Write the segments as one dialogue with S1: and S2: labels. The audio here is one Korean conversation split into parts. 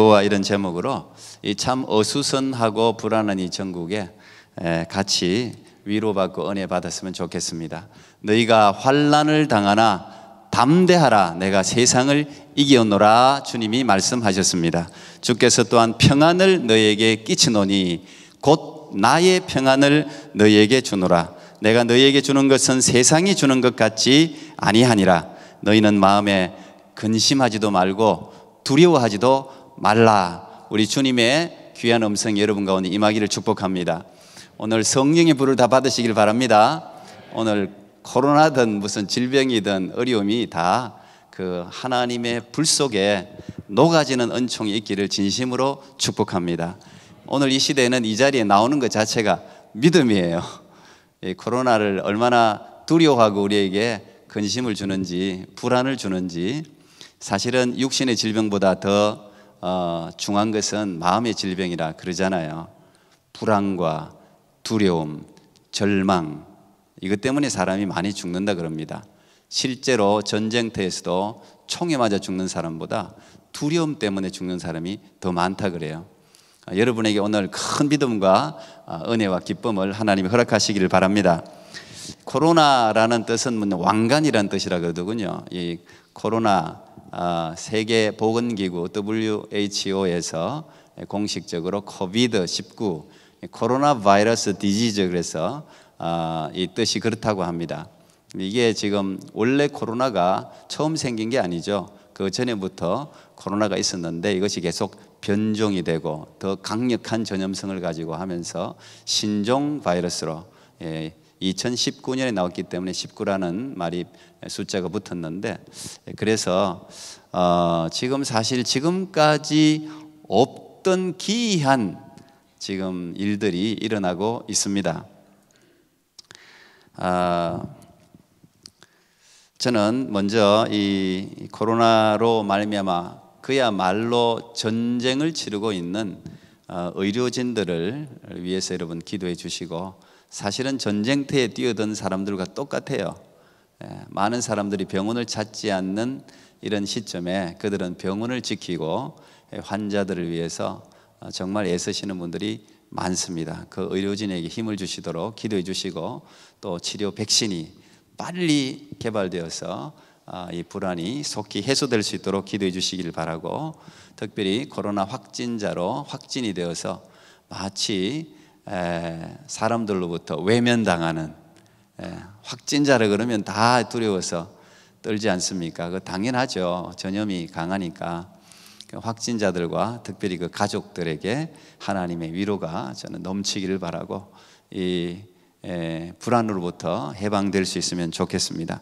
S1: 위로와 이런 제목으로 이 참 어수선하고 불안한 이 전국에 같이 위로받고 은혜 받았으면 좋겠습니다. 너희가 환난을 당하나 담대하라, 내가 세상을 이기었노라 주님이 말씀하셨습니다. 주께서 또한 평안을 너희에게 끼치노니 곧 나의 평안을 너희에게 주노라. 내가 너희에게 주는 것은 세상이 주는 것 같지 아니하니라. 너희는 마음에 근심하지도 말고 두려워하지도 말라. 우리 주님의 귀한 음성이 여러분 가운데 임하기를 축복합니다. 오늘 성령의 불을 다 받으시길 바랍니다. 오늘 코로나든 무슨 질병이든 어려움이 다 그 하나님의 불 속에 녹아지는 은총이 있기를 진심으로 축복합니다. 오늘 이 시대에는 이 자리에 나오는 것 자체가 믿음이에요. 이 코로나를 얼마나 두려워하고 우리에게 근심을 주는지, 불안을 주는지. 사실은 육신의 질병보다 더 중요한 것은 마음의 질병이라 그러잖아요. 불안과 두려움, 절망, 이것 때문에 사람이 많이 죽는다 그럽니다. 실제로 전쟁터에서도 총에 맞아 죽는 사람보다 두려움 때문에 죽는 사람이 더 많다 그래요. 여러분에게 오늘 큰 믿음과 은혜와 기쁨을 하나님이 허락하시기를 바랍니다. 코로나라는 뜻은 왕관이라는 뜻이라 그러더군요. 이 코로나 세계보건기구 WHO에서 공식적으로 코비드-19 코로나 바이러스 디지즈, 그래서 이 뜻이 그렇다고 합니다. 이게 지금 원래 코로나가 처음 생긴 게 아니죠. 그 전에부터 코로나가 있었는데 이것이 계속 변종이 되고 더 강력한 전염성을 가지고 하면서 신종 바이러스로 2019년에 나왔기 때문에 19라는 말이 숫자가 붙었는데, 그래서 지금 사실 지금까지 없던 기이한 지금 일들이 일어나고 있습니다. 저는 먼저 이 코로나로 말미암아 그야말로 전쟁을 치르고 있는 의료진들을 위해서 여러분 기도해 주시고, 사실은 전쟁터에 뛰어든 사람들과 똑같아요. 많은 사람들이 병원을 찾지 않는 이런 시점에 그들은 병원을 지키고 환자들을 위해서 정말 애쓰시는 분들이 많습니다. 그 의료진에게 힘을 주시도록 기도해 주시고, 또 치료 백신이 빨리 개발되어서 이 불안이 속히 해소될 수 있도록 기도해 주시기를 바라고, 특별히 코로나 확진자로 확진이 되어서 마치 사람들로부터 외면당하는, 확진자라 그러면 다 두려워서 떨지 않습니까? 그 당연하죠. 전염이 강하니까. 확진자들과 특별히 그 가족들에게 하나님의 위로가 저는 넘치기를 바라고, 이 불안으로부터 해방될 수 있으면 좋겠습니다.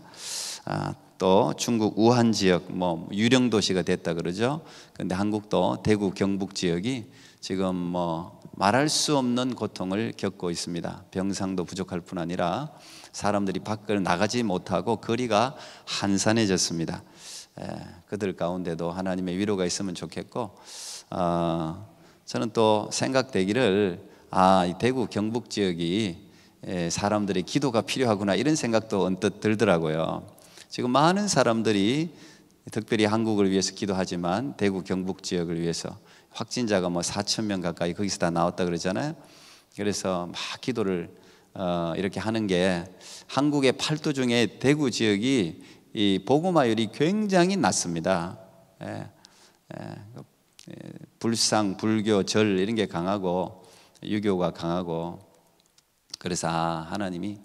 S1: 또 중국 우한 지역 유령 도시가 됐다 그러죠. 그런데 한국도 대구 경북 지역이 지금 말할 수 없는 고통을 겪고 있습니다. 병상도 부족할 뿐 아니라 사람들이 밖을 나가지 못하고 거리가 한산해졌습니다. 그들 가운데도 하나님의 위로가 있으면 좋겠고, 저는 또 생각되기를 이 대구 경북 지역이 사람들의 기도가 필요하구나, 이런 생각도 언뜻 들더라고요. 지금 많은 사람들이 특별히 한국을 위해서 기도하지만 대구 경북 지역을 위해서 확진자가 4,000명 가까이 거기서 다 나왔다 그러잖아요. 그래서 막 기도를 이렇게 하는 게, 한국의 8도 중에 대구 지역이 이 복음화율이 굉장히 낮습니다. 불상, 불교, 절 이런 게 강하고 유교가 강하고, 그래서 하나님이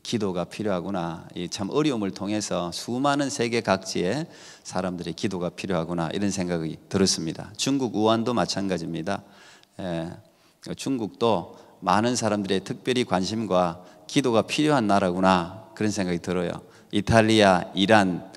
S1: 기도가 필요하구나, 이 참 어려움을 통해서 수많은 세계 각지에 사람들의 기도가 필요하구나, 이런 생각이 들었습니다. 중국 우한도 마찬가지입니다. 중국도 많은 사람들의 특별히 관심과 기도가 필요한 나라구나, 그런 생각이 들어요. 이탈리아, 이란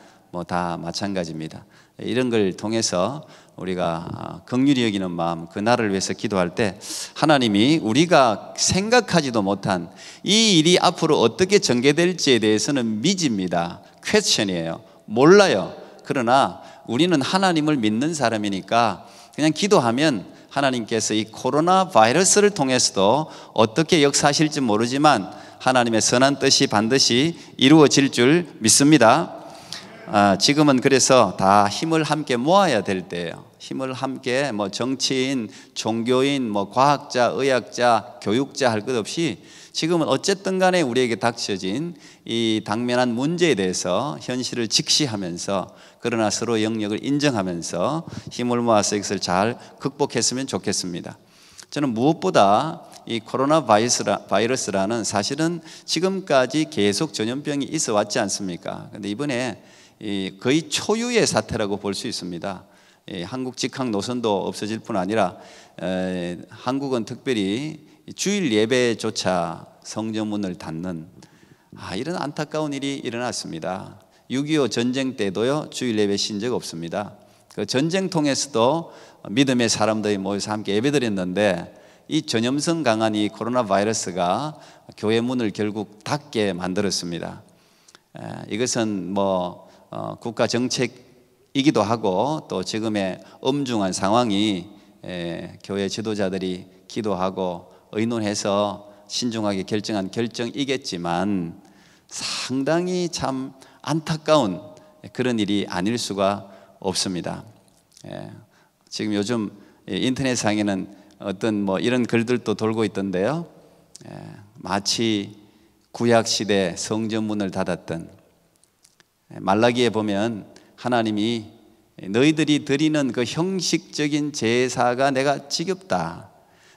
S1: 다 마찬가지입니다. 이런 걸 통해서 우리가 긍휼히 여기는 마음, 그 나라를 위해서 기도할 때 하나님이 우리가 생각하지도 못한 이 일이 앞으로 어떻게 전개될지에 대해서는 미지입니다. 퀘스천이에요. 몰라요. 그러나 우리는 하나님을 믿는 사람이니까 그냥 기도하면 하나님께서 이 코로나 바이러스를 통해서도 어떻게 역사하실지 모르지만 하나님의 선한 뜻이 반드시 이루어질 줄 믿습니다. 지금은 그래서 다 힘을 함께 모아야 될 때예요. 힘을 함께 정치인, 종교인, 과학자, 의학자, 교육자 할 것 없이 지금은 어쨌든 간에 우리에게 닥쳐진 이 당면한 문제에 대해서 현실을 직시하면서, 그러나 서로 영역을 인정하면서 힘을 모아서 이것을 잘 극복했으면 좋겠습니다. 저는 무엇보다 이 코로나 바이러스라는 사실은 지금까지 계속 전염병이 있어 왔지 않습니까? 그런데 이번에 거의 초유의 사태라고 볼 수 있습니다. 한국 직항 노선도 없어질 뿐 아니라 한국은 특별히 주일 예배조차 성전문을 닫는 이런 안타까운 일이 일어났습니다. 6.25 전쟁 때도요, 주일 예배 쉰 적 없습니다. 그 전쟁통에서도 믿음의 사람들이 모여서 함께 예배드렸는데, 이 전염성 강한 이 코로나 바이러스가 교회 문을 결국 닫게 만들었습니다. 이것은 국가 정책이기도 하고, 또 지금의 엄중한 상황이 교회 지도자들이 기도하고 의논해서 신중하게 결정한 결정이겠지만, 상당히 참 안타까운 그런 일이 아닐 수가 없습니다. 지금 요즘 인터넷상에는 어떤 이런 글들도 돌고 있던데요, 마치 구약시대 성전문을 닫았던, 말라기에 보면 하나님이 너희들이 드리는 그 형식적인 제사가 내가 지겹다,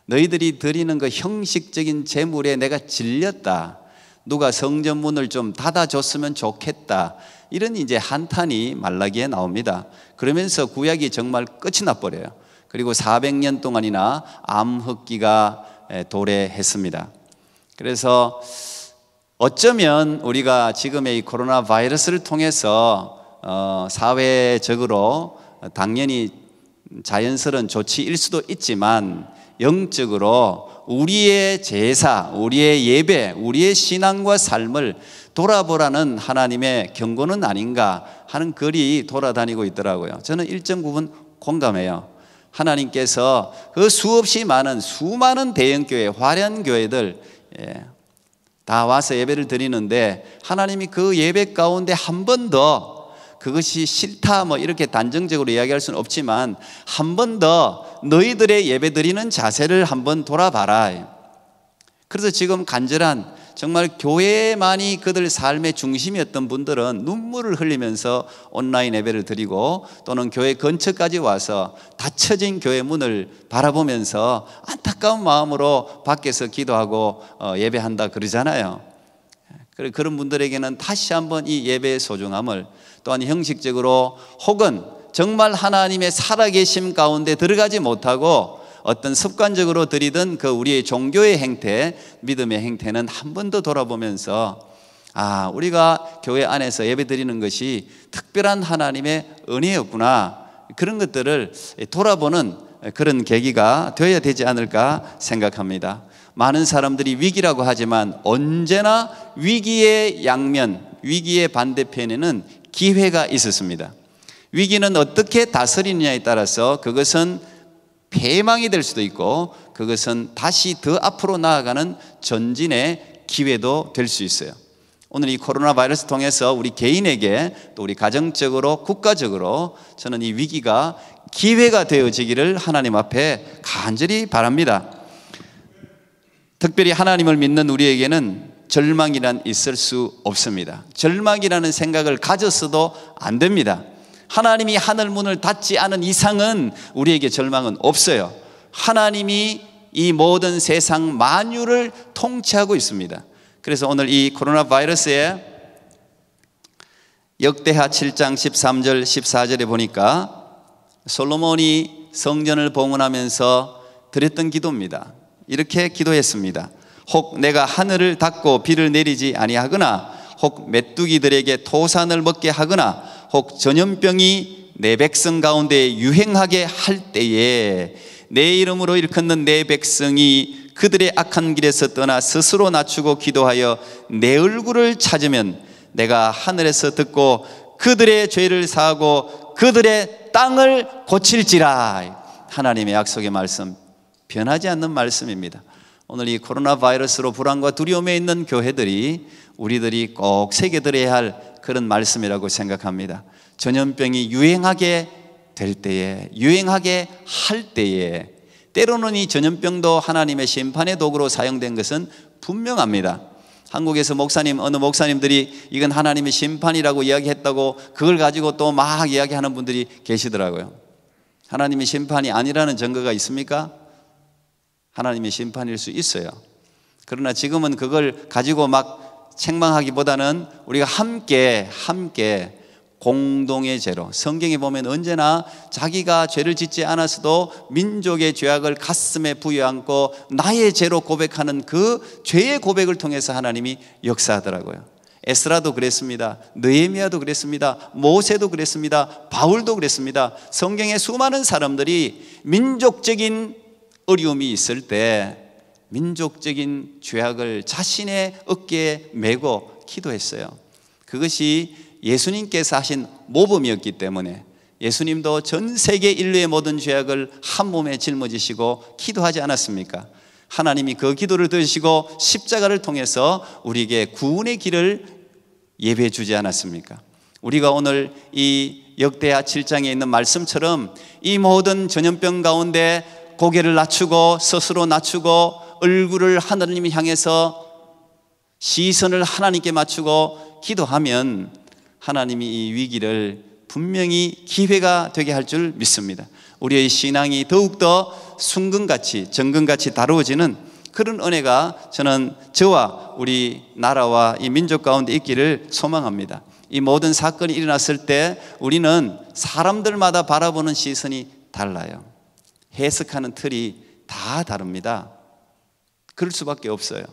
S1: 너희들이 드리는 그 형식적인 제물에 내가 질렸다, 누가 성전문을 좀 닫아줬으면 좋겠다, 이런 이제 한탄이 말라기에 나옵니다. 그러면서 구약이 정말 끝이 나버려요. 그리고 400년 동안이나 암흑기가 도래했습니다. 그래서 어쩌면 우리가 지금의 이 코로나 바이러스를 통해서 사회적으로 당연히 자연스러운 조치일 수도 있지만, 영적으로 우리의 제사, 우리의 예배, 우리의 신앙과 삶을 돌아보라는 하나님의 경고는 아닌가 하는 글이 돌아다니고 있더라고요. 저는 일정 부분 공감해요. 하나님께서 그 수없이 많은 수많은 대형교회, 화려한 교회들 다 와서 예배를 드리는데, 하나님이 그 예배 가운데 한 번 더, 그것이 싫다 이렇게 단정적으로 이야기할 수는 없지만, 한 번 더 너희들의 예배 드리는 자세를 한번 돌아봐라. 그래서 지금 간절한, 정말 교회만이 그들 삶의 중심이었던 분들은 눈물을 흘리면서 온라인 예배를 드리고, 또는 교회 근처까지 와서 닫혀진 교회 문을 바라보면서 안타까운 마음으로 밖에서 기도하고 예배한다 그러잖아요. 그런 분들에게는 다시 한번 이 예배의 소중함을, 또한 형식적으로 혹은 정말 하나님의 살아계심 가운데 들어가지 못하고 어떤 습관적으로 드리던 그 우리의 종교의 행태, 믿음의 행태는 한 번 더 돌아보면서, 우리가 교회 안에서 예배 드리는 것이 특별한 하나님의 은혜였구나, 그런 것들을 돌아보는 그런 계기가 되어야 되지 않을까 생각합니다. 많은 사람들이 위기라고 하지만 언제나 위기의 양면, 위기의 반대편에는 기회가 있었습니다. 위기는 어떻게 다스리느냐에 따라서 그것은 패망이 될 수도 있고, 그것은 다시 더 앞으로 나아가는 전진의 기회도 될 수 있어요. 오늘 이 코로나 바이러스 통해서 우리 개인에게, 또 우리 가정적으로, 국가적으로 저는 이 위기가 기회가 되어지기를 하나님 앞에 간절히 바랍니다. 특별히 하나님을 믿는 우리에게는 절망이란 있을 수 없습니다. 절망이라는 생각을 가졌어도 안 됩니다. 하나님이 하늘 문을 닫지 않은 이상은 우리에게 절망은 없어요. 하나님이 이 모든 세상 만유를 통치하고 있습니다. 그래서 오늘 이 코로나 바이러스에 역대하 7장 13절 14절에 보니까 솔로몬이 성전을 봉헌하면서 드렸던 기도입니다. 이렇게 기도했습니다. 혹 내가 하늘을 닫고 비를 내리지 아니하거나, 혹 메뚜기들에게 토산을 먹게 하거나, 혹 전염병이 내 백성 가운데 유행하게 할 때에 내 이름으로 일컫는 내 백성이 그들의 악한 길에서 떠나 스스로 낮추고 기도하여 내 얼굴을 찾으면 내가 하늘에서 듣고 그들의 죄를 사하고 그들의 땅을 고칠지라. 하나님의 약속의 말씀, 변하지 않는 말씀입니다. 오늘 이 코로나 바이러스로 불안과 두려움에 있는 교회들이 우리들이 꼭 새겨들어야 할 그런 말씀이라고 생각합니다. 전염병이 유행하게 될 때에, 유행하게 할 때에 때로는 이 전염병도 하나님의 심판의 도구로 사용된 것은 분명합니다. 한국에서 어느 목사님들이 이건 하나님의 심판이라고 이야기했다고 그걸 가지고 또 막 이야기하는 분들이 계시더라고요. 하나님의 심판이 아니라는 증거가 있습니까? 하나님의 심판일 수 있어요. 그러나 지금은 그걸 가지고 막 책망하기보다는 우리가 함께 공동의 죄로, 성경에 보면 언제나 자기가 죄를 짓지 않았어도 민족의 죄악을 가슴에 부여안고 나의 죄로 고백하는 그 죄의 고백을 통해서 하나님이 역사하더라고요. 에스라도 그랬습니다. 느헤미야도 그랬습니다. 모세도 그랬습니다. 바울도 그랬습니다. 성경의 수많은 사람들이 민족적인 어려움이 있을 때 민족적인 죄악을 자신의 어깨에 메고 기도했어요. 그것이 예수님께서 하신 모범이었기 때문에 예수님도 전 세계 인류의 모든 죄악을 한 몸에 짊어지시고 기도하지 않았습니까? 하나님이 그 기도를 들으시고 십자가를 통해서 우리에게 구원의 길을 예배해 주지 않았습니까? 우리가 오늘 이 역대하 7장에 있는 말씀처럼 이 모든 전염병 가운데 고개를 낮추고 스스로 낮추고 얼굴을 하나님을 향해서 시선을 하나님께 맞추고 기도하면 하나님이 이 위기를 분명히 기회가 되게 할 줄 믿습니다. 우리의 신앙이 더욱더 순금같이 정금같이 다루어지는 그런 은혜가 저는 저와 우리 나라와 이 민족 가운데 있기를 소망합니다. 이 모든 사건이 일어났을 때 우리는 사람들마다 바라보는 시선이 달라요. 해석하는 틀이 다 다릅니다. 그럴 수밖에 없어요.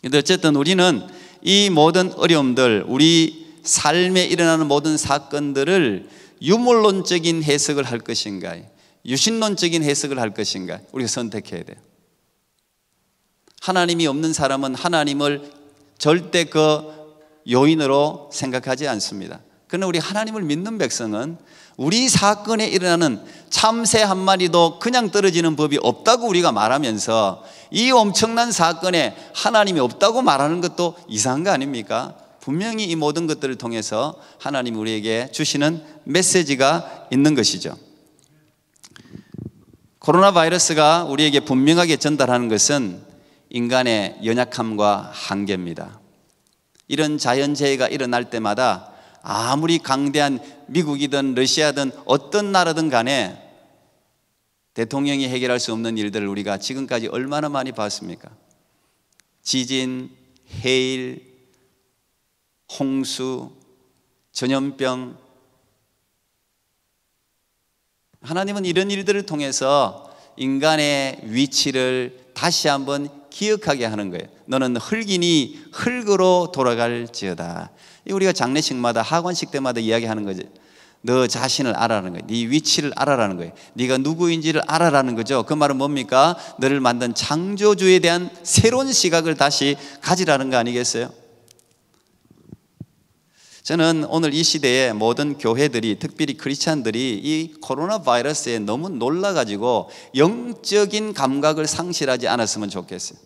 S1: 근데 어쨌든 우리는 이 모든 어려움들, 우리 삶에 일어나는 모든 사건들을 유물론적인 해석을 할 것인가, 유신론적인 해석을 할 것인가, 우리가 선택해야 돼요. 하나님이 없는 사람은 하나님을 절대 그 요인으로 생각하지 않습니다. 그러나 우리 하나님을 믿는 백성은 우리 사건에 일어나는 참새 한 마리도 그냥 떨어지는 법이 없다고 우리가 말하면서 이 엄청난 사건에 하나님이 없다고 말하는 것도 이상한 거 아닙니까? 분명히 이 모든 것들을 통해서 하나님 우리에게 주시는 메시지가 있는 것이죠. 코로나 바이러스가 우리에게 분명하게 전달하는 것은 인간의 연약함과 한계입니다. 이런 자연재해가 일어날 때마다 아무리 강대한 미국이든 러시아든 어떤 나라든 간에 대통령이 해결할 수 없는 일들을 우리가 지금까지 얼마나 많이 봤습니까? 지진, 해일, 홍수, 전염병. 하나님은 이런 일들을 통해서 인간의 위치를 다시 한번 기억하게 하는 거예요. 너는 흙이니 흙으로 돌아갈지어다. 우리가 장례식마다 하관식 때마다 이야기하는 거죠. 너 자신을 알아라는 거예요. 네 위치를 알아라는 거예요. 네가 누구인지를 알아라는 거죠. 그 말은 뭡니까? 너를 만든 창조주에 대한 새로운 시각을 다시 가지라는 거 아니겠어요? 저는 오늘 이 시대에 모든 교회들이, 특별히 크리스찬들이 이 코로나 바이러스에 너무 놀라가지고 영적인 감각을 상실하지 않았으면 좋겠어요.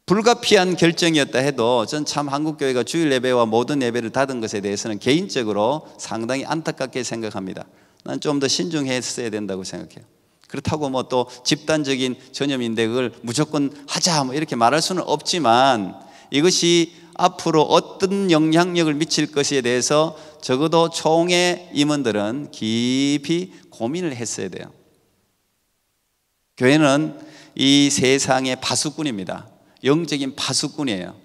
S1: 불가피한 결정이었다 해도 전 참 한국교회가 주일 예배와 모든 예배를 닫은 것에 대해서는 개인적으로 상당히 안타깝게 생각합니다. 난 좀 더 신중했어야 된다고 생각해요. 그렇다고 뭐 또 집단적인 전염인데 그걸 무조건 하자 뭐 이렇게 말할 수는 없지만 이것이 앞으로 어떤 영향력을 미칠 것에 대해서 적어도 총회 임원들은 깊이 고민을 했어야 돼요. 교회는 이 세상의 파수꾼입니다. 영적인 파수꾼이에요.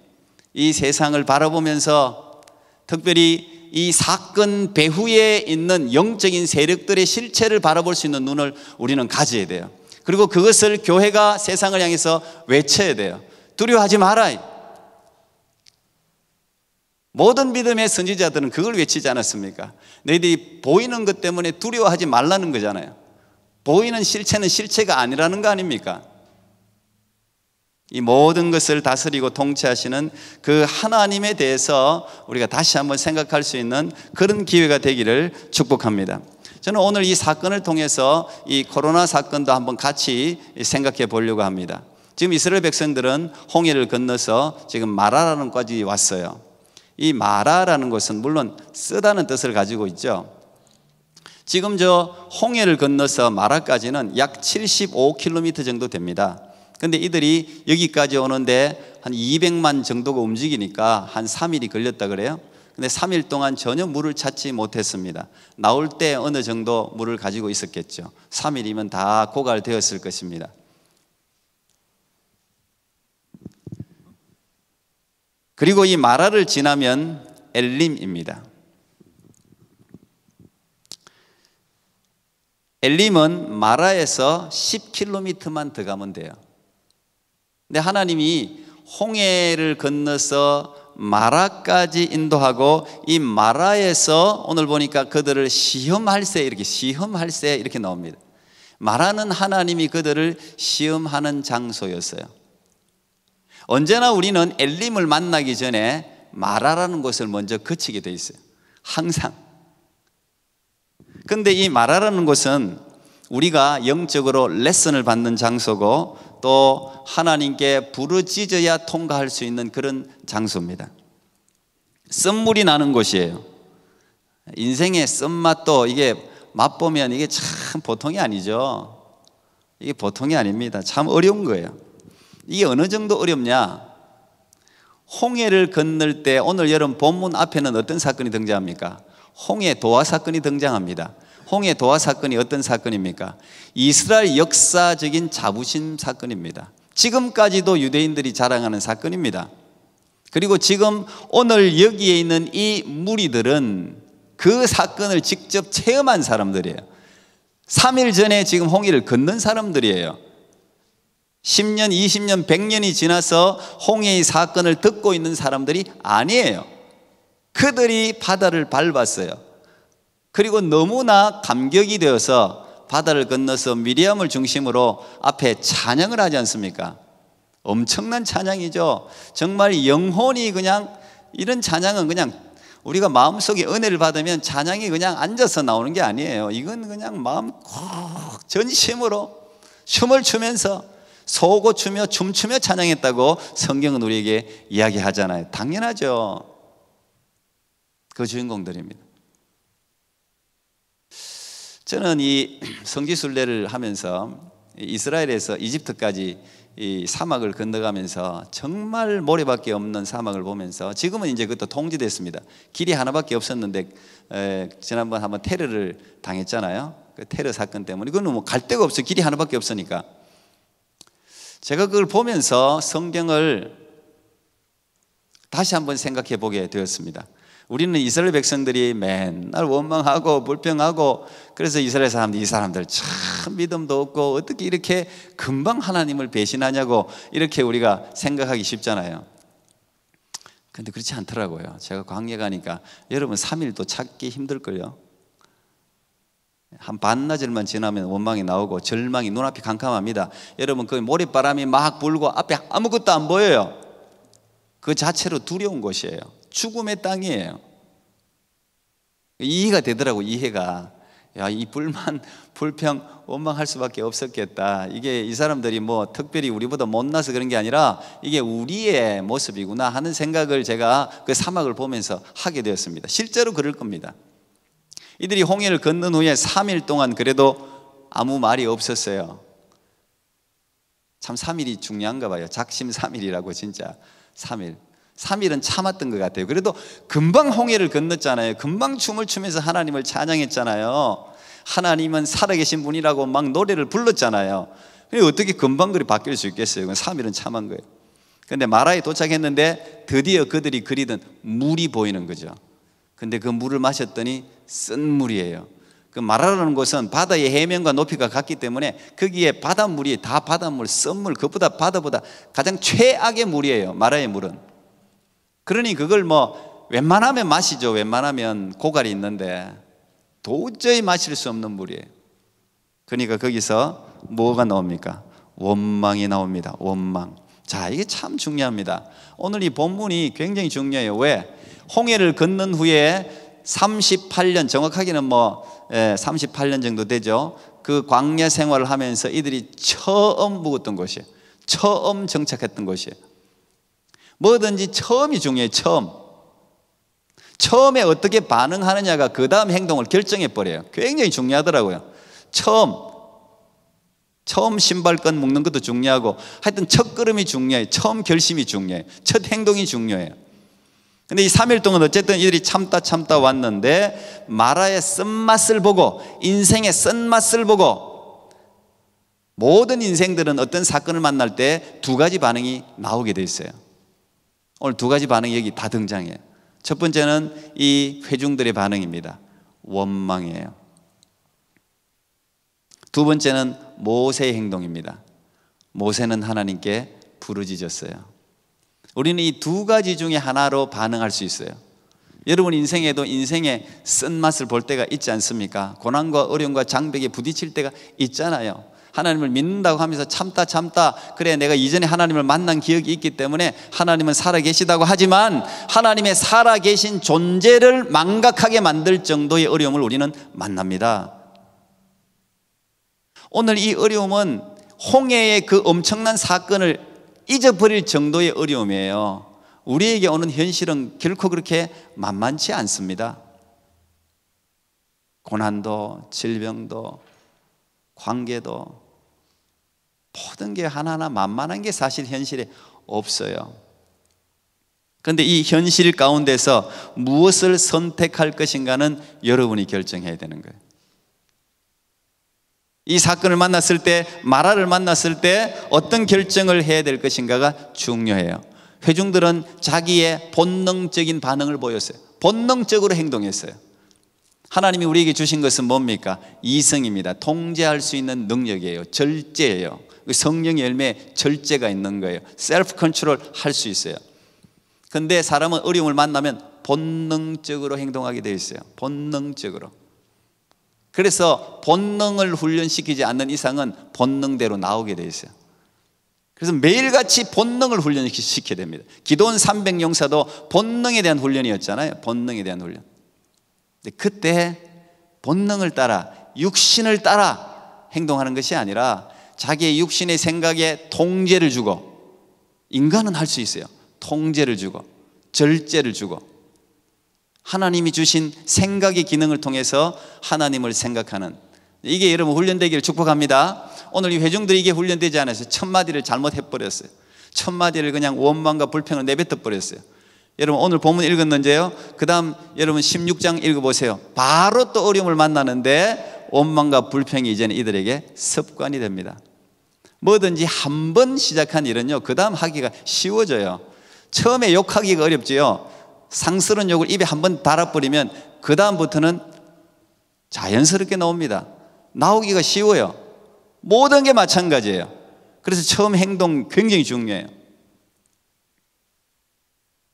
S1: 이 세상을 바라보면서 특별히 이 사건 배후에 있는 영적인 세력들의 실체를 바라볼 수 있는 눈을 우리는 가져야 돼요. 그리고 그것을 교회가 세상을 향해서 외쳐야 돼요. 두려워하지 마라. 모든 믿음의 선지자들은 그걸 외치지 않았습니까? 너희들이 보이는 것 때문에 두려워하지 말라는 거잖아요. 보이는 실체는 실체가 아니라는 거 아닙니까? 이 모든 것을 다스리고 통치하시는 그 하나님에 대해서 우리가 다시 한번 생각할 수 있는 그런 기회가 되기를 축복합니다. 저는 오늘 이 사건을 통해서 이 코로나 사건도 한번 같이 생각해 보려고 합니다. 지금 이스라엘 백성들은 홍해를 건너서 지금 마라라는 곳까지 왔어요. 이 마라라는 것은 물론 쓰다는 뜻을 가지고 있죠. 지금 저 홍해를 건너서 마라까지는 약 75km 정도 됩니다. 근데 이들이 여기까지 오는데 한 200만 정도가 움직이니까 한 3일이 걸렸다 그래요. 근데 3일 동안 전혀 물을 찾지 못했습니다. 나올 때 어느 정도 물을 가지고 있었겠죠. 3일이면 다 고갈되었을 것입니다. 그리고 이 마라를 지나면 엘림입니다. 엘림은 마라에서 10km만 더 가면 돼요. 근데 하나님이 홍해를 건너서 마라까지 인도하고 이 마라에서 오늘 보니까 그들을 시험할세 이렇게 나옵니다. 마라는 하나님이 그들을 시험하는 장소였어요. 언제나 우리는 엘림을 만나기 전에 마라라는 곳을 먼저 거치게 돼 있어요. 항상. 근데 이 마라라는 곳은 우리가 영적으로 레슨을 받는 장소고 또 하나님께 부르짖어야 통과할 수 있는 그런 장소입니다. 쓴물이 나는 곳이에요. 인생의 쓴맛도 이게 맛보면 이게 참 보통이 아니죠. 이게 보통이 아닙니다. 참 어려운 거예요. 이게 어느 정도 어렵냐? 홍해를 건널 때 오늘 여러분 본문 앞에는 어떤 사건이 등장합니까? 홍해 도화 사건이 등장합니다. 홍해 도화 사건이 어떤 사건입니까? 이스라엘 역사적인 자부심 사건입니다. 지금까지도 유대인들이 자랑하는 사건입니다. 그리고 지금 오늘 여기에 있는 이 무리들은 그 사건을 직접 체험한 사람들이에요. 3일 전에 지금 홍해를 건넌 사람들이에요. 10년, 20년, 100년이 지나서 홍해의 사건을 듣고 있는 사람들이 아니에요. 그들이 바다를 밟았어요. 그리고 너무나 감격이 되어서 바다를 건너서 미리암을 중심으로 앞에 찬양을 하지 않습니까? 엄청난 찬양이죠. 정말 영혼이 그냥 이런 찬양은 그냥 우리가 마음속에 은혜를 받으면 찬양이 그냥 앉아서 나오는 게 아니에요. 이건 그냥 마음 콕 전심으로 춤을 추면서 쏘고 추며 춤추며 찬양했다고 성경은 우리에게 이야기하잖아요. 당연하죠. 그 주인공들입니다. 저는 이 성지순례를 하면서 이스라엘에서 이집트까지 이 사막을 건너가면서 정말 모래밖에 없는 사막을 보면서 지금은 이제 그것도 통제됐습니다. 길이 하나밖에 없었는데 지난번 한번 테러를 당했잖아요. 그 테러 사건 때문에 이거는 뭐 갈 데가 없어요. 길이 하나밖에 없으니까. 제가 그걸 보면서 성경을 다시 한번 생각해 보게 되었습니다. 우리는 이스라엘 백성들이 맨날 원망하고 불평하고 그래서 이스라엘 사람들 이 사람들 참 믿음도 없고 어떻게 이렇게 금방 하나님을 배신하냐고 이렇게 우리가 생각하기 쉽잖아요. 그런데 그렇지 않더라고요. 제가 광야 가니까 여러분 3일도 찾기 힘들걸요. 한 반나절만 지나면 원망이 나오고 절망이 눈앞이 캄캄합니다. 여러분 그 모래바람이 막 불고 앞에 아무것도 안 보여요. 그 자체로 두려운 곳이에요. 죽음의 땅이에요. 이해가 되더라고. 이해가. 야, 이 불만, 불평, 원망할 수밖에 없었겠다. 이게 이 사람들이 뭐 특별히 우리보다 못나서 그런 게 아니라 이게 우리의 모습이구나 하는 생각을 제가 그 사막을 보면서 하게 되었습니다. 실제로 그럴 겁니다. 이들이 홍해를 건넌 후에 3일 동안 그래도 아무 말이 없었어요. 참 3일이 중요한가 봐요. 작심 3일이라고 진짜 3일은 참았던 것 같아요. 그래도 금방 홍해를 건넜잖아요. 금방 춤을 추면서 하나님을 찬양했잖아요. 하나님은 살아계신 분이라고 막 노래를 불렀잖아요. 어떻게 금방 그리 바뀔 수 있겠어요? 3일은 참은 거예요. 그런데 마라에 도착했는데 드디어 그들이 그리던 물이 보이는 거죠. 근데 그 물을 마셨더니 쓴 물이에요. 그 마라라는 곳은 바다의 해면과 높이가 같기 때문에 거기에 바닷물이 다 바닷물, 쓴물, 그보다 바다보다 가장 최악의 물이에요. 마라의 물은. 그러니 그걸 뭐 웬만하면 마시죠. 웬만하면 고갈이 있는데 도저히 마실 수 없는 물이에요. 그러니까 거기서 뭐가 나옵니까? 원망이 나옵니다. 원망. 자, 이게 참 중요합니다. 오늘 이 본문이 굉장히 중요해요. 왜? 홍해를 건넌 후에 38년, 정확하게는 38년 정도 되죠. 그 광야 생활을 하면서 이들이 처음 묵었던 곳이에요. 처음 정착했던 곳이에요. 뭐든지 처음이 중요해요. 처음에 어떻게 반응하느냐가 그 다음 행동을 결정해 버려요. 굉장히 중요하더라고요. 처음 신발끈 묶는 것도 중요하고, 하여튼 첫 걸음이 중요해요. 처음 결심이 중요해요. 첫 행동이 중요해요. 근데 이 3일 동안 어쨌든 이들이 참다 왔는데, 마라의 쓴맛을 보고, 인생의 쓴맛을 보고, 모든 인생들은 어떤 사건을 만날 때 두 가지 반응이 나오게 돼 있어요. 오늘 두 가지 반응이 여기 다 등장해요. 첫 번째는 이 회중들의 반응입니다. 원망이에요. 두 번째는 모세의 행동입니다. 모세는 하나님께 부르짖었어요. 우리는 이 두 가지 중에 하나로 반응할 수 있어요. 여러분 인생에도 인생의 쓴맛을 볼 때가 있지 않습니까? 고난과 어려움과 장벽에 부딪힐 때가 있잖아요. 하나님을 믿는다고 하면서 참다 그래 내가 이전에 하나님을 만난 기억이 있기 때문에 하나님은 살아계시다고 하지만, 하나님의 살아계신 존재를 망각하게 만들 정도의 어려움을 우리는 만납니다. 오늘 이 어려움은 홍해의 그 엄청난 사건을 잊어버릴 정도의 어려움이에요. 우리에게 오는 현실은 결코 그렇게 만만치 않습니다. 고난도, 질병도, 관계도, 모든 게 하나하나 만만한 게 사실 현실에 없어요. 그런데 이 현실 가운데서 무엇을 선택할 것인가는 여러분이 결정해야 되는 거예요. 이 사건을 만났을 때, 마라를 만났을 때 어떤 결정을 해야 될 것인가가 중요해요. 회중들은 자기의 본능적인 반응을 보였어요. 본능적으로 행동했어요. 하나님이 우리에게 주신 것은 뭡니까? 이성입니다. 통제할 수 있는 능력이에요. 절제예요. 성령의 열매에 절제가 있는 거예요. 셀프 컨트롤 할 수 있어요. 그런데 사람은 어려움을 만나면 본능적으로 행동하게 되어 있어요. 본능적으로. 그래서 본능을 훈련시키지 않는 이상은 본능대로 나오게 되어 있어요. 그래서 매일같이 본능을 훈련시켜야 됩니다. 기도원 300용사도 본능에 대한 훈련이었잖아요. 본능에 대한 훈련. 근데 그때 본능을 따라, 육신을 따라 행동하는 것이 아니라 자기의 육신의 생각에 통제를 주고, 인간은 할 수 있어요. 통제를 주고 절제를 주고, 하나님이 주신 생각의 기능을 통해서 하나님을 생각하는, 이게 여러분 훈련되기를 축복합니다. 오늘 이 회중들이 이게 훈련되지 않아서 첫 마디를 잘못해버렸어요. 첫 마디를 그냥 원망과 불평을 내뱉어버렸어요. 여러분 오늘 본문 읽었는데요, 그 다음 여러분 16장 읽어보세요. 바로 또 어려움을 만나는데 원망과 불평이 이제는 이들에게 습관이 됩니다. 뭐든지 한 번 시작한 일은요, 그 다음 하기가 쉬워져요. 처음에 욕하기가 어렵지요. 상스러운 욕을 입에 한 번 달아버리면 그 다음부터는 자연스럽게 나옵니다. 나오기가 쉬워요. 모든 게 마찬가지예요. 그래서 처음 행동 굉장히 중요해요.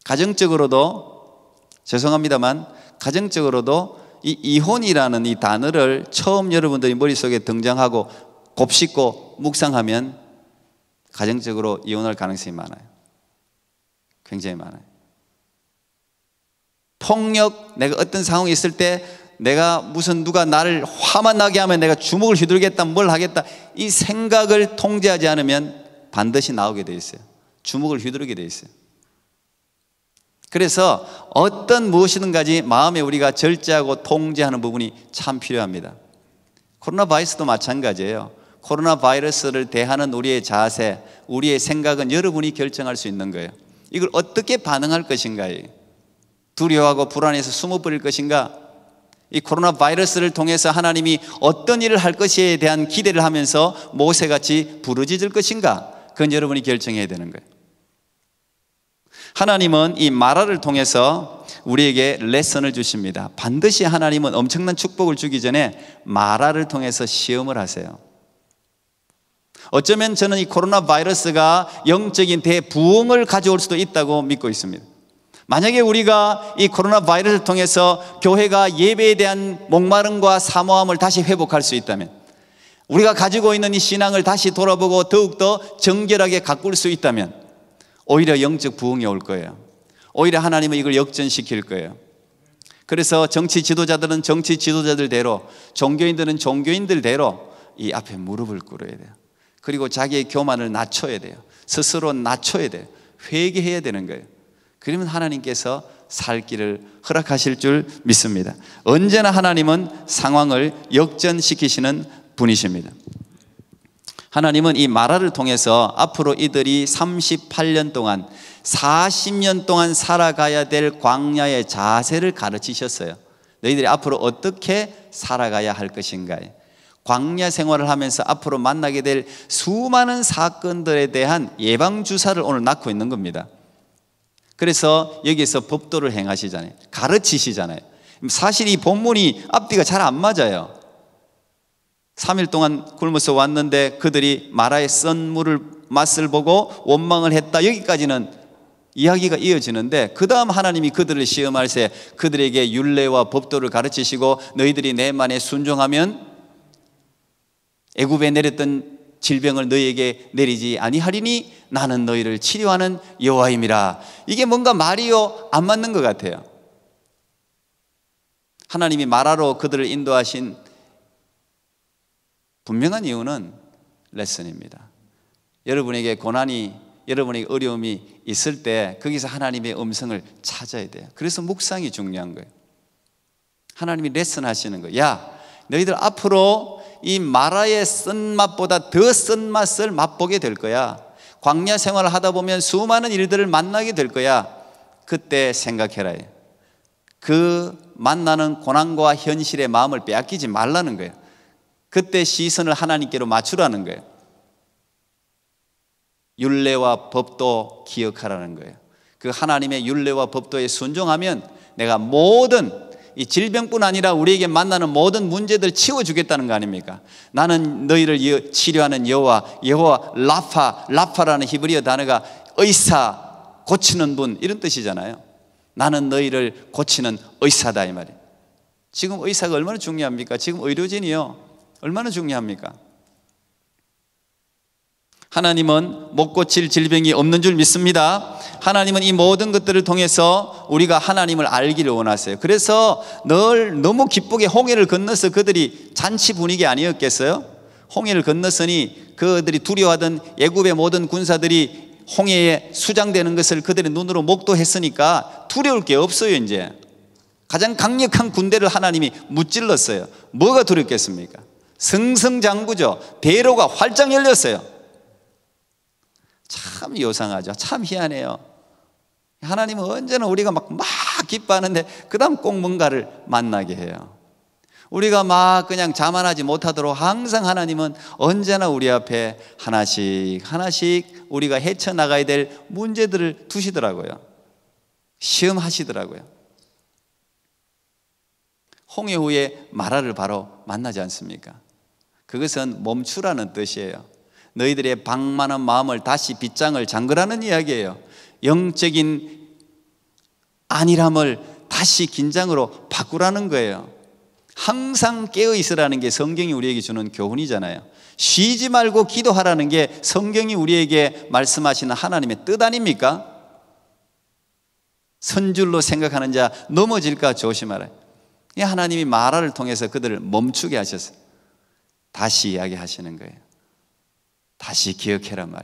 S1: 가정적으로도, 죄송합니다만 가정적으로도 이 이혼이라는 이 단어를 처음 여러분들이 머릿속에 등장하고 곱씹고 묵상하면 가정적으로 이혼할 가능성이 많아요. 굉장히 많아요. 폭력, 내가 어떤 상황이 있을 때 내가 무슨 누가 나를 화만 나게 하면 내가 주먹을 휘두르겠다, 뭘 하겠다, 이 생각을 통제하지 않으면 반드시 나오게 돼 있어요. 주먹을 휘두르게 돼 있어요. 그래서 어떤 무엇이든 가지 마음에 우리가 절제하고 통제하는 부분이 참 필요합니다. 코로나 바이러스도 마찬가지예요. 코로나 바이러스를 대하는 우리의 자세, 우리의 생각은 여러분이 결정할 수 있는 거예요. 이걸 어떻게 반응할 것인가요? 두려워하고 불안해서 숨어버릴 것인가? 이 코로나 바이러스를 통해서 하나님이 어떤 일을 할 것에 대한 기대를 하면서 모세같이 부르짖을 것인가? 그건 여러분이 결정해야 되는 거예요. 하나님은 이 마라를 통해서 우리에게 레슨을 주십니다. 반드시 하나님은 엄청난 축복을 주기 전에 마라를 통해서 시험을 하세요. 어쩌면 저는 이 코로나 바이러스가 영적인 대부흥을 가져올 수도 있다고 믿고 있습니다. 만약에 우리가 이 코로나 바이러스를 통해서 교회가 예배에 대한 목마름과 사모함을 다시 회복할 수 있다면, 우리가 가지고 있는 이 신앙을 다시 돌아보고 더욱더 정결하게 가꿀 수 있다면 오히려 영적 부흥이 올 거예요. 오히려 하나님은 이걸 역전시킬 거예요. 그래서 정치 지도자들은 정치 지도자들대로, 종교인들은 종교인들대로 이 앞에 무릎을 꿇어야 돼요. 그리고 자기의 교만을 낮춰야 돼요. 스스로 낮춰야 돼요. 회개해야 되는 거예요. 그러면 하나님께서 살 길을 허락하실 줄 믿습니다. 언제나 하나님은 상황을 역전시키시는 분이십니다. 하나님은 이 마라를 통해서 앞으로 이들이 38년 동안 40년 동안 살아가야 될 광야의 자세를 가르치셨어요. 너희들이 앞으로 어떻게 살아가야 할 것인가요? 광야 생활을 하면서 앞으로 만나게 될 수많은 사건들에 대한 예방주사를 오늘 낳고 있는 겁니다. 그래서 여기서 법도를 행하시잖아요. 가르치시잖아요. 사실 이 본문이 앞뒤가 잘 안 맞아요. 3일 동안 굶어서 왔는데 그들이 마라의 썬 물을 맛을 보고 원망을 했다. 여기까지는 이야기가 이어지는데 그 다음 하나님이 그들을 시험할세 그들에게 율례와 법도를 가르치시고 너희들이 내 말에 순종하면 애굽에 내렸던 질병을 너희에게 내리지 아니하리니 나는 너희를 치료하는 여호와임이라. 이게 뭔가 말이요 안 맞는 것 같아요. 하나님이 마라로 그들을 인도하신 분명한 이유는 레슨입니다. 여러분에게 고난이, 여러분에게 어려움이 있을 때 거기서 하나님의 음성을 찾아야 돼요. 그래서 묵상이 중요한 거예요. 하나님이 레슨하시는 거예요. 야, 너희들 앞으로 이 마라의 쓴맛보다 더 쓴 맛을 맛보게 될 거야. 광야 생활을 하다 보면 수많은 일들을 만나게 될 거야. 그때 생각해라. 그 만나는 고난과 현실의 마음을 빼앗기지 말라는 거예요. 그때 시선을 하나님께로 맞추라는 거예요. 율례와 법도 기억하라는 거예요. 그 하나님의 율례와 법도에 순종하면 내가 모든 이 질병뿐 아니라 우리에게 만나는 모든 문제들 치워주겠다는 거 아닙니까? 나는 너희를 치료하는 여호와 라파라는 히브리어 단어가 의사, 고치는 분 이런 뜻이잖아요. 나는 너희를 고치는 의사다 이 말이에요. 지금 의사가 얼마나 중요합니까? 지금 의료진이요 얼마나 중요합니까? 하나님은 못 고칠 질병이 없는 줄 믿습니다. 하나님은 이 모든 것들을 통해서 우리가 하나님을 알기를 원하세요. 그래서 늘 너무 기쁘게 홍해를 건너서 그들이 잔치 분위기 아니었겠어요? 홍해를 건넜으니 그들이 두려워하던 애굽의 모든 군사들이 홍해에 수장되는 것을 그들의 눈으로 목도했으니까 두려울 게 없어요. 이제 가장 강력한 군대를 하나님이 무찔렀어요. 뭐가 두렵겠습니까? 승승장구죠. 대로가 활짝 열렸어요. 참 요상하죠. 참 희한해요. 하나님은 언제나 우리가 막 기뻐하는데 그 다음 꼭 뭔가를 만나게 해요. 우리가 막 그냥 자만하지 못하도록 항상 하나님은 언제나 우리 앞에 하나씩 우리가 헤쳐나가야 될 문제들을 두시더라고요. 시험하시더라고요. 홍해 후에 마라를 바로 만나지 않습니까? 그것은 멈추라는 뜻이에요. 너희들의 방만한 마음을 다시 빗장을 잠그라는 이야기예요. 영적인 안일함을 다시 긴장으로 바꾸라는 거예요. 항상 깨어 있으라는 게 성경이 우리에게 주는 교훈이잖아요. 쉬지 말고 기도하라는 게 성경이 우리에게 말씀하시는 하나님의 뜻 아닙니까? 선줄로 생각하는 자 넘어질까 조심하라. 하나님이 마라를 통해서 그들을 멈추게 하셨어요. 다시 이야기하시는 거예요. 다시 기억해라 말.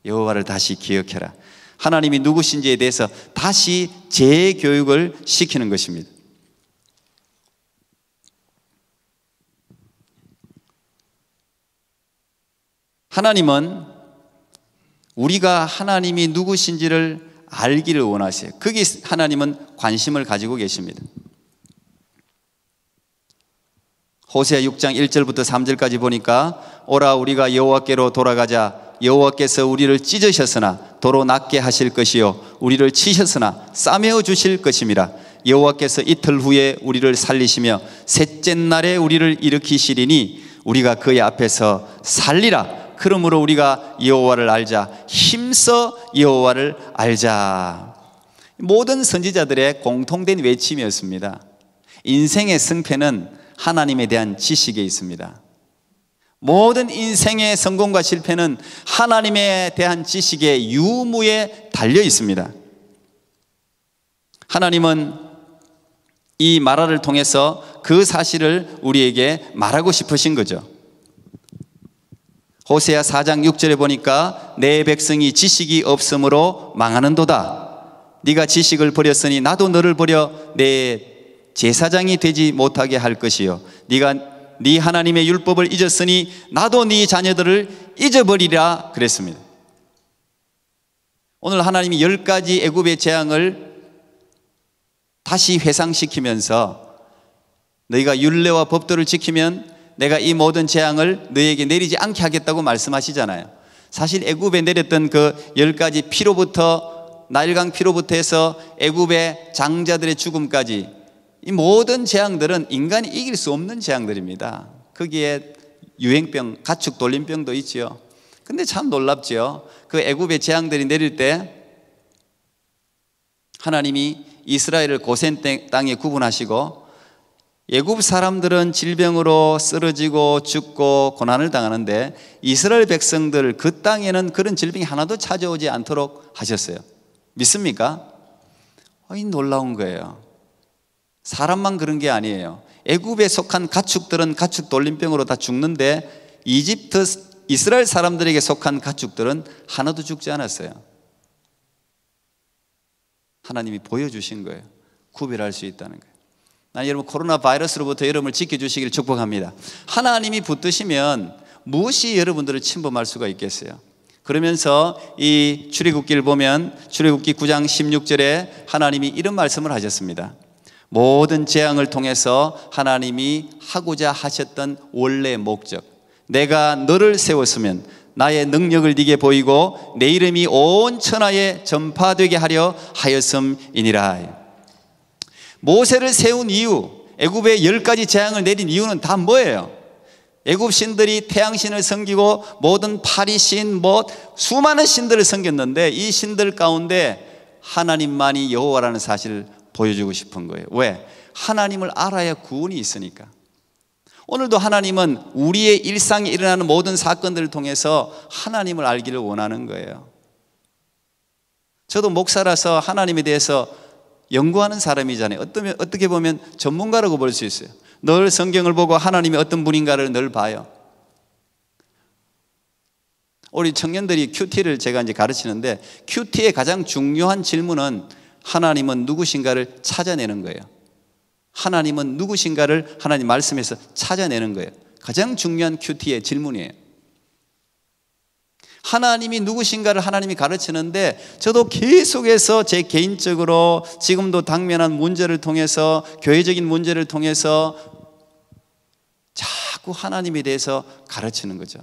S1: 여호와를 다시 기억해라. 하나님이 누구신지에 대해서 다시 재교육을 시키는 것입니다. 하나님은 우리가 하나님이 누구신지를 알기를 원하세요. 거기 하나님은 관심을 가지고 계십니다. 호세아 6장 1절부터 3절까지 보니까 오라 우리가 여호와께로 돌아가자. 여호와께서 우리를 찢으셨으나 도로 낫게 하실 것이요 우리를 치셨으나 싸매어 주실 것임이라. 여호와께서 이틀 후에 우리를 살리시며 셋째 날에 우리를 일으키시리니 우리가 그의 앞에서 살리라. 그러므로 우리가 여호와를 알자. 힘써 여호와를 알자. 모든 선지자들의 공통된 외침이었습니다. 인생의 승패는 하나님에 대한 지식에 있습니다. 모든 인생의 성공과 실패는 하나님에 대한 지식의 유무에 달려 있습니다. 하나님은 이 마라를 통해서 그 사실을 우리에게 말하고 싶으신 거죠. 호세아 4장 6절에 보니까 내 백성이 지식이 없으므로 망하는도다. 네가 지식을 버렸으니 나도 너를 버려 내 제사장이 되지 못하게 할 것이요 네가 네 하나님의 율법을 잊었으니 나도 네 자녀들을 잊어버리라 그랬습니다. 오늘 하나님이 10가지 애굽의 재앙을 다시 회상시키면서 너희가 율례와 법도를 지키면 내가 이 모든 재앙을 너희에게 내리지 않게 하겠다고 말씀하시잖아요. 사실 애굽에 내렸던 그 10가지 피로부터, 나일강 피로부터 해서 애굽의 장자들의 죽음까지 이 모든 재앙들은 인간이 이길 수 없는 재앙들입니다. 거기에 유행병, 가축 돌림병도 있지요. 근데 참 놀랍죠. 그 애굽의 재앙들이 내릴 때 하나님이 이스라엘을 고센 땅에 구분하시고 애굽 사람들은 질병으로 쓰러지고 죽고 고난을 당하는데 이스라엘 백성들 그 땅에는 그런 질병이 하나도 찾아오지 않도록 하셨어요. 믿습니까? 이 놀라운 거예요. 사람만 그런 게 아니에요. 애굽에 속한 가축들은 가축 돌림병으로 다 죽는데 이스라엘 사람들에게 속한 가축들은 하나도 죽지 않았어요. 하나님이 보여주신 거예요. 구별할 수 있다는 거예요. 난 여러분 코로나 바이러스로부터 여러분을 지켜주시기를 축복합니다. 하나님이 붙드시면 무엇이 여러분들을 침범할 수가 있겠어요? 그러면서 이 출애굽기를 보면 출애굽기 9장 16절에 하나님이 이런 말씀을 하셨습니다. 모든 재앙을 통해서 하나님이 하고자 하셨던 원래 목적, 내가 너를 세웠으면 나의 능력을 네게 보이고 내 이름이 온 천하에 전파되게 하려 하였음이니라. 모세를 세운 이유, 애굽에 10가지 재앙을 내린 이유는 다 뭐예요? 애굽 신들이 태양신을 섬기고 모든 파리신, 수많은 신들을 섬겼는데 이 신들 가운데 하나님만이 여호와라는 사실을 보여주고 싶은 거예요. 왜? 하나님을 알아야 구원이 있으니까. 오늘도 하나님은 우리의 일상에 일어나는 모든 사건들을 통해서 하나님을 알기를 원하는 거예요. 저도 목사라서 하나님에 대해서 연구하는 사람이잖아요. 어떻게 보면 전문가라고 볼 수 있어요. 늘 성경을 보고 하나님이 어떤 분인가를 늘 봐요. 우리 청년들이 큐티를 제가 이제 가르치는데 큐티의 가장 중요한 질문은 하나님은 누구신가를 찾아내는 거예요. 하나님은 누구신가를 하나님 말씀에서 찾아내는 거예요. 가장 중요한 큐티의 질문이에요. 하나님이 누구신가를 하나님이 가르치는데 저도 계속해서 제 개인적으로 지금도 당면한 문제를 통해서 교회적인 문제를 통해서 자꾸 하나님에 대해서 가르치는 거죠.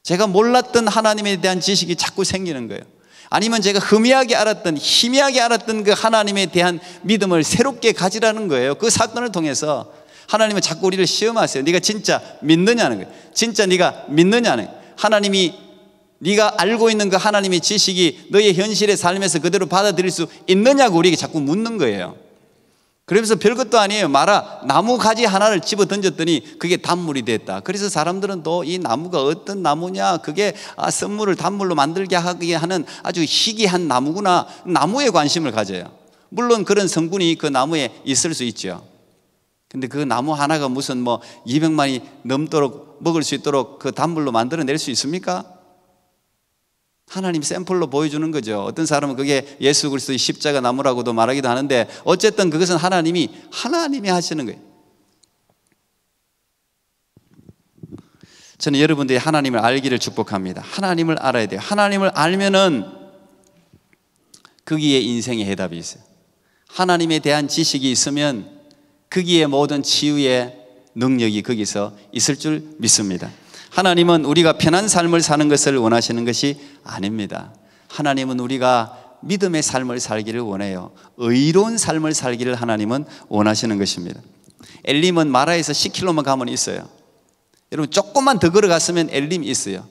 S1: 제가 몰랐던 하나님에 대한 지식이 자꾸 생기는 거예요. 아니면 제가 희미하게 알았던 그 하나님에 대한 믿음을 새롭게 가지라는 거예요. 그 사건을 통해서 하나님은 자꾸 우리를 시험하세요. 네가 진짜 믿느냐는 거예요. 진짜 네가 믿느냐는 거예요. 하나님이 네가 알고 있는 그 하나님의 지식이 너의 현실의 삶에서 그대로 받아들일 수 있느냐고 우리에게 자꾸 묻는 거예요. 그러면서 별것도 아니에요. 마라 나무 가지 하나를 집어 던졌더니 그게 단물이 됐다. 그래서 사람들은 또 이 나무가 어떤 나무냐, 그게 선물을 단물로 만들게 하게 하는 아주 희귀한 나무구나, 나무에 관심을 가져요. 물론 그런 성분이 그 나무에 있을 수 있죠. 근데 그 나무 하나가 무슨 200만이 넘도록 먹을 수 있도록 그 단물로 만들어낼 수 있습니까? 하나님 샘플로 보여주는 거죠. 어떤 사람은 그게 예수 그리스도의 십자가 나무라고도 말하기도 하는데 어쨌든 그것은 하나님이 하시는 거예요. 저는 여러분들이 하나님을 알기를 축복합니다. 하나님을 알아야 돼요. 하나님을 알면은 거기에 인생의 해답이 있어요. 하나님에 대한 지식이 있으면 거기에 모든 치유의 능력이 거기서 있을 줄 믿습니다. 하나님은 우리가 편한 삶을 사는 것을 원하시는 것이 아닙니다. 하나님은 우리가 믿음의 삶을 살기를 원해요. 의로운 삶을 살기를 하나님은 원하시는 것입니다. 엘림은 마라에서 10km만 가면 있어요. 여러분 조금만 더 걸어갔으면 엘림이 있어요.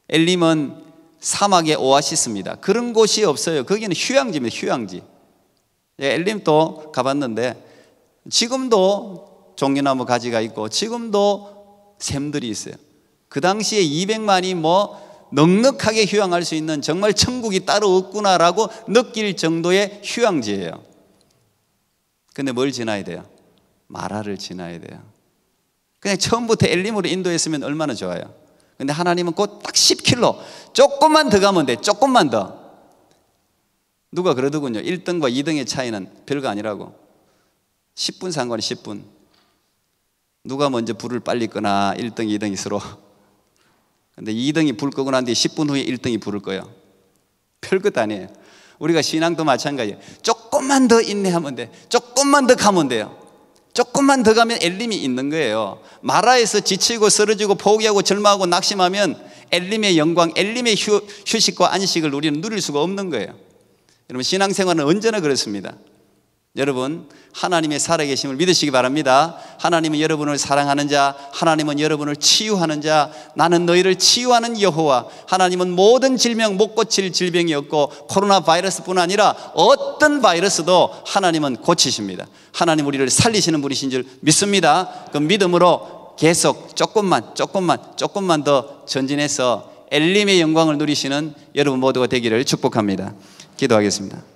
S1: 엘림은 사막의 오아시스입니다. 그런 곳이 없어요. 거기는 휴양지입니다. 휴양지. 엘림도 가봤는데 지금도 종려나무 가지가 있고 지금도 샘들이 있어요. 그 당시에 200만이 넉넉하게 휴양할 수 있는 정말 천국이 따로 없구나라고 느낄 정도의 휴양지예요. 근데 뭘 지나야 돼요? 마라를 지나야 돼요. 그냥 처음부터 엘림으로 인도했으면 얼마나 좋아요. 근데 하나님은 곧 딱 10km, 조금만 더 가면 돼. 조금만 더. 누가 그러더군요. 1등과 2등의 차이는 별거 아니라고. 10분 상관이 10분. 누가 먼저 불을 빨리 끄나 1등, 2등이 서로. 근데 2등이 불 끄고 난 뒤에 10분 후에 1등이 불을 꺼요. 별것도 아니에요. 우리가 신앙도 마찬가지예요. 조금만 더 인내하면 돼. 조금만 더 가면 돼요. 조금만 더 가면 엘림이 있는 거예요. 마라에서 지치고 쓰러지고 포기하고 절망하고 낙심하면 엘림의 영광, 엘림의 휴식과 안식을 우리는 누릴 수가 없는 거예요. 여러분, 신앙생활은 언제나 그렇습니다. 여러분, 하나님의 살아계심을 믿으시기 바랍니다. 하나님은 여러분을 사랑하는 자, 하나님은 여러분을 치유하는 자, 나는 너희를 치유하는 여호와. 하나님은 모든 질병, 못 고칠 질병이 없고 코로나 바이러스뿐 아니라 어떤 바이러스도 하나님은 고치십니다. 하나님 우리를 살리시는 분이신 줄 믿습니다. 그 믿음으로 계속 조금만 더 전진해서 엘림의 영광을 누리시는 여러분 모두가 되기를 축복합니다. 기도하겠습니다.